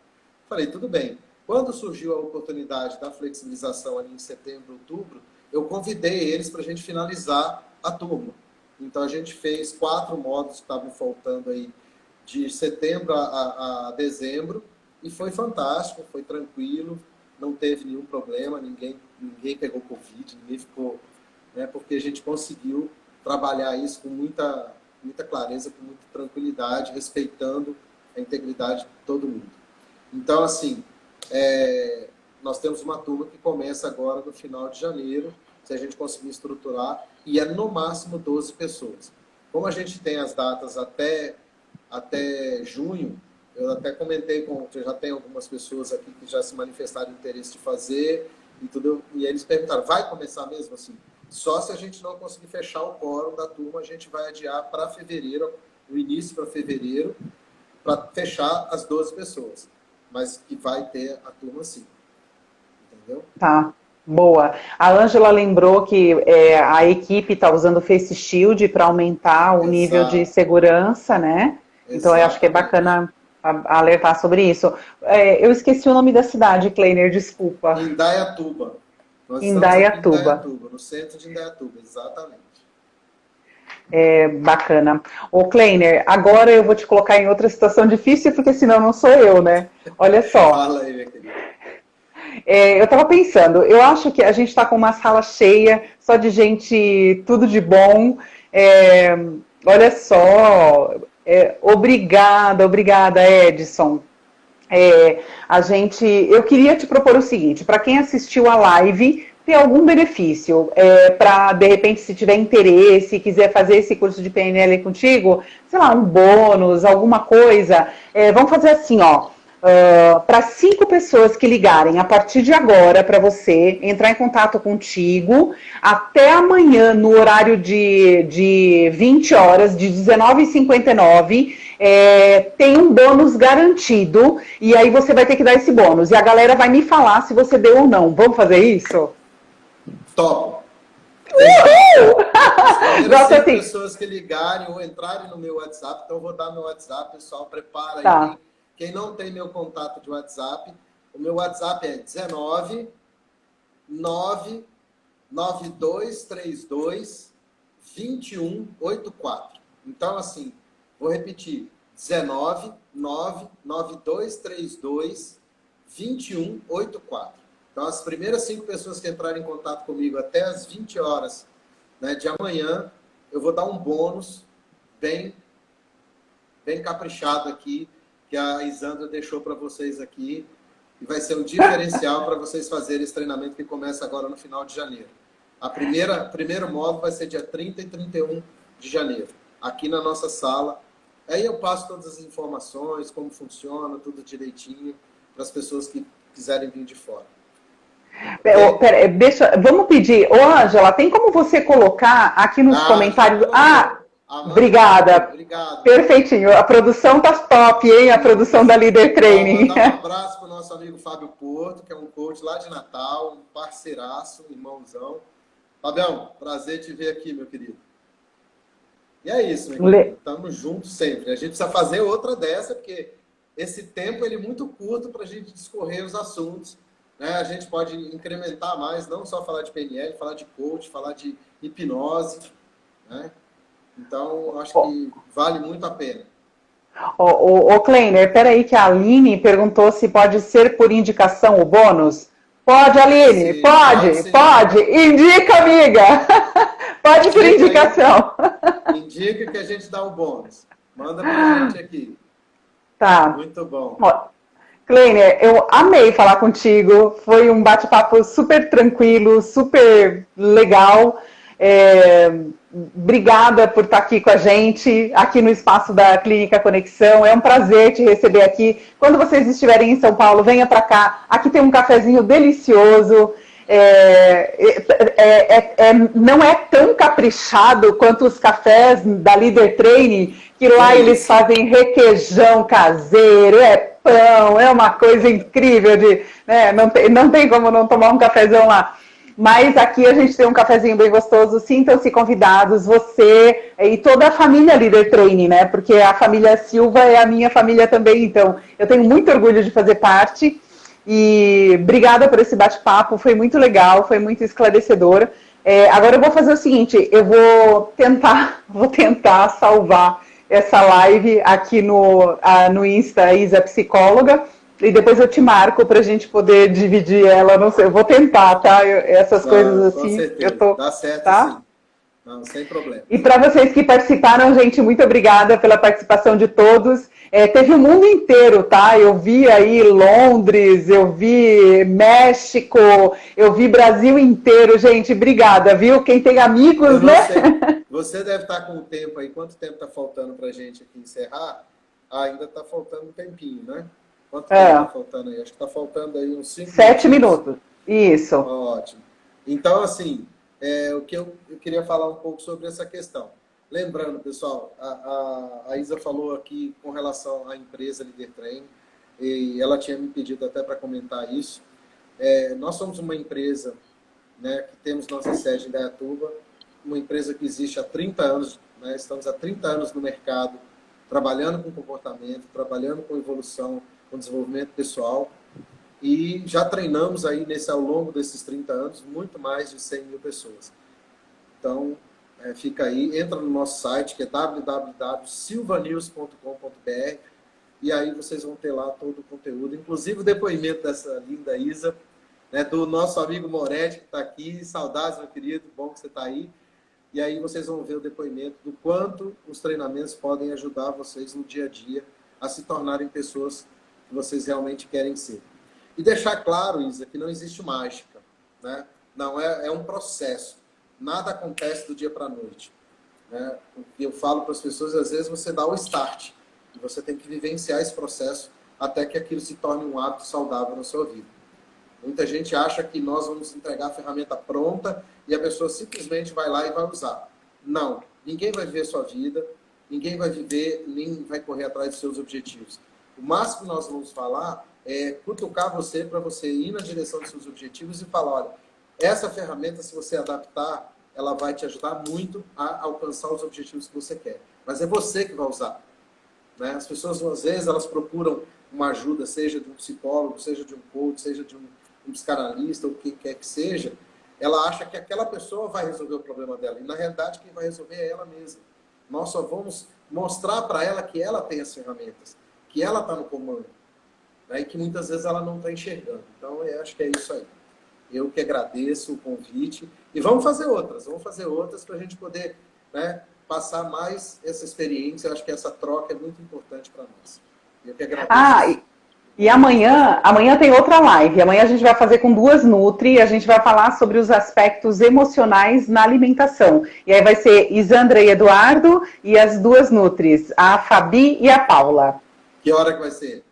Falei, tudo bem. Quando surgiu a oportunidade da flexibilização ali em setembro, outubro, eu convidei eles para a gente finalizar a turma. Então a gente fez 4 módulos que estavam faltando aí de setembro a dezembro e foi fantástico, foi tranquilo. não teve nenhum problema, ninguém pegou Covid, ninguém ficou, né, porque a gente conseguiu trabalhar isso com muita clareza, com muita tranquilidade, respeitando a integridade de todo mundo. Então, assim, nós temos uma turma que começa agora no final de janeiro, se a gente conseguir estruturar, e é no máximo 12 pessoas. Como a gente tem as datas até junho, eu até comentei que já tem algumas pessoas aqui que já se manifestaram interesse de fazer, e tudo, e eles perguntaram, vai começar mesmo assim? Só se a gente não conseguir fechar o quórum da turma, a gente vai adiar para fevereiro, o início para fevereiro, para fechar as 12 pessoas. Mas que vai ter a turma sim. Entendeu? Tá, boa. A Ângela lembrou que a equipe está usando o Face Shield para aumentar o nível de segurança, né? Então eu acho que é bacana alertar sobre isso. Eu esqueci o nome da cidade, Kleiner, desculpa. Indaiatuba. Nós Indaiatuba. Estamos aqui em Indaiatuba, no centro de Indaiatuba, exatamente. Bacana. Ô, Kleiner, agora eu vou te colocar em outra situação difícil, porque senão não sou eu, né? Olha só. Fala aí, minha querida. Eu estava pensando, eu acho que a gente está com uma sala cheia, só de gente, tudo de bom. Olha só, obrigada, Edson. Eu queria te propor o seguinte, para quem assistiu a live, ter algum benefício, para, de repente, se tiver interesse, quiser fazer esse curso de PNL contigo, sei lá, um bônus, alguma coisa, vamos fazer assim, ó. Para 5 pessoas que ligarem a partir de agora para você entrar em contato contigo, até amanhã no horário de 20 horas, de 19h59, tem um bônus garantido, e aí você vai ter que dar esse bônus, e a galera vai me falar se você deu ou não. Vamos fazer isso? Top! As primeiras 5 pessoas que ligarem ou entrarem no meu WhatsApp, então eu vou dar meu WhatsApp, pessoal, prepara tá. aí. Quem não tem meu contato de WhatsApp, o meu WhatsApp é 19 99232 2184. Então, assim, vou repetir, 19 99232 2184. Então, as primeiras 5 pessoas que entrarem em contato comigo até as 20 horas, né, de amanhã, eu vou dar um bônus bem caprichado aqui, que a Isandra deixou para vocês aqui, e vai ser um diferencial para vocês fazerem esse treinamento que começa agora no final de janeiro. O primeiro módulo vai ser dia 30 e 31 de janeiro, aqui na nossa sala. Aí eu passo todas as informações, como funciona, tudo direitinho, para as pessoas que quiserem vir de fora. Vamos pedir, Ângela, tem como você colocar aqui nos comentários... Obrigada. Obrigado. Perfeitinho. A produção tá top, hein? A produção da Líder Training. Vou dar um abraço para o nosso amigo Fábio Porto, que é um coach lá de Natal, um parceiraço, um irmãozão. Fabião, prazer te ver aqui, meu querido. E é isso, meu querido. Estamos juntos sempre. A gente precisa fazer outra dessa, porque esse tempo ele é muito curto para a gente discorrer os assuntos. Né? A gente pode incrementar mais, não só falar de PNL, falar de coach, falar de hipnose, né? Então, acho que vale muito a pena. Kleiner, peraí que a Aline perguntou se pode ser por indicação o bônus. Pode, Aline? Sim, pode. Indica, amiga. Pode por indicação. Indica que a gente dá o bônus. Manda pra gente aqui. Tá. Muito bom. Kleiner, eu amei falar contigo. Foi um bate-papo super tranquilo, super legal. Obrigada por estar aqui com a gente, aqui no espaço da Clínica Conexão. É um prazer te receber aqui. Quando vocês estiverem em São Paulo, venha para cá. Aqui tem um cafezinho delicioso. Não é tão caprichado quanto os cafés da Líder Training, que lá eles fazem requeijão caseiro, pão, é uma coisa incrível. Não tem como não tomar um cafezão lá. Mas aqui a gente tem um cafezinho bem gostoso. Sintam-se convidados, você e toda a família Líder Training, né? Porque a família Silva é a minha família também, então eu tenho muito orgulho de fazer parte. E obrigada por esse bate-papo, foi muito legal, foi muito esclarecedor. Agora eu vou fazer o seguinte, eu vou tentar salvar essa live aqui no Insta Isa Psicóloga. E depois eu te marco para a gente poder dividir ela, não sei, eu vou tentar, tá? Essas coisas Com assim, eu certeza. tô, Dá certo tá? sim. Não, sem problema. E para vocês que participaram, gente, muito obrigada pela participação de todos. Teve o mundo inteiro, tá? Eu vi aí Londres, eu vi México, eu vi Brasil inteiro, gente. Obrigada, viu? Quem tem Eu amigos, não né? sei. Você deve estar com o tempo aí. Quanto tempo está faltando para a gente aqui encerrar? Ah, ainda está faltando um tempinho, né? Quanto tempo está É, faltando aí? Acho que está faltando aí uns 5 7 minutinhos. minutos. Isso. Ótimo. Então, assim, o que eu queria falar um pouco sobre essa questão. Lembrando, pessoal, a Isa falou aqui com relação à empresa Líder Trem, e ela tinha me pedido até para comentar isso. Nós somos uma empresa, né, que temos nossa sede em Indaiatuba, uma empresa que existe há 30 anos, né, estamos há 30 anos no mercado, trabalhando com comportamento, trabalhando com evolução, com desenvolvimento pessoal, e já treinamos aí ao longo desses 30 anos muito mais de 100 mil pessoas. Então, fica aí, entra no nosso site, que é www.silvanews.com.br, e aí vocês vão ter lá todo o conteúdo, inclusive o depoimento dessa linda Isa, né, do nosso amigo Moretti, que está aqui. Saudades, meu querido, bom que você está aí. E aí vocês vão ver o depoimento do quanto os treinamentos podem ajudar vocês no dia a dia a se tornarem pessoas que vocês realmente querem ser. E deixar claro, Isa, que não existe mágica, né? Não, é um processo. Nada acontece do dia para a noite, né? O que eu falo para as pessoas, às vezes você dá o start, e você tem que vivenciar esse processo até que aquilo se torne um hábito saudável na sua vida. Muita gente acha que nós vamos entregar a ferramenta pronta e a pessoa simplesmente vai lá e vai usar. Não. Ninguém vai viver sua vida, ninguém vai viver, nem vai correr atrás dos seus objetivos. O máximo que nós vamos falar é cutucar você para você ir na direção dos seus objetivos e falar, olha, essa ferramenta, se você adaptar, ela vai te ajudar muito a alcançar os objetivos que você quer. Mas é você que vai usar, né? As pessoas, às vezes, elas procuram uma ajuda, seja de um psicólogo, seja de um coach, seja de um psicanalista, ou o que quer que seja, ela acha que aquela pessoa vai resolver o problema dela. E, na realidade, quem vai resolver é ela mesma. Nós só vamos mostrar para ela que ela tem as ferramentas, que ela está no comando, né? E que muitas vezes ela não está enxergando. Então, eu acho que é isso aí. Eu que agradeço o convite. E vamos fazer outras para a gente poder, né, passar mais essa experiência. Eu acho que essa troca é muito importante para nós. Eu que agradeço. E amanhã tem outra live. Amanhã a gente vai fazer com duas Nutri, a gente vai falar sobre os aspectos emocionais na alimentação. E aí vai ser Isandra e Eduardo e as duas Nutris, a Fabi e a Paula. Que hora que vai ser?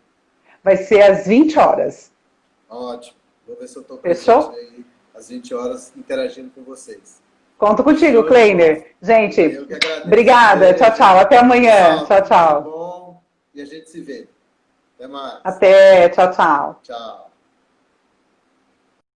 Vai ser às 20 horas. Ótimo. Vou ver se eu estou Fechou? presente aí às 20 horas interagindo com vocês. Conto contigo, Kleiner. Gente, eu que agradeço. obrigada. Tchau, tchau. Até amanhã. Tchau, tchau. Tudo bom? E a gente se vê. Até mais. Até. Tchau, tchau. Tchau.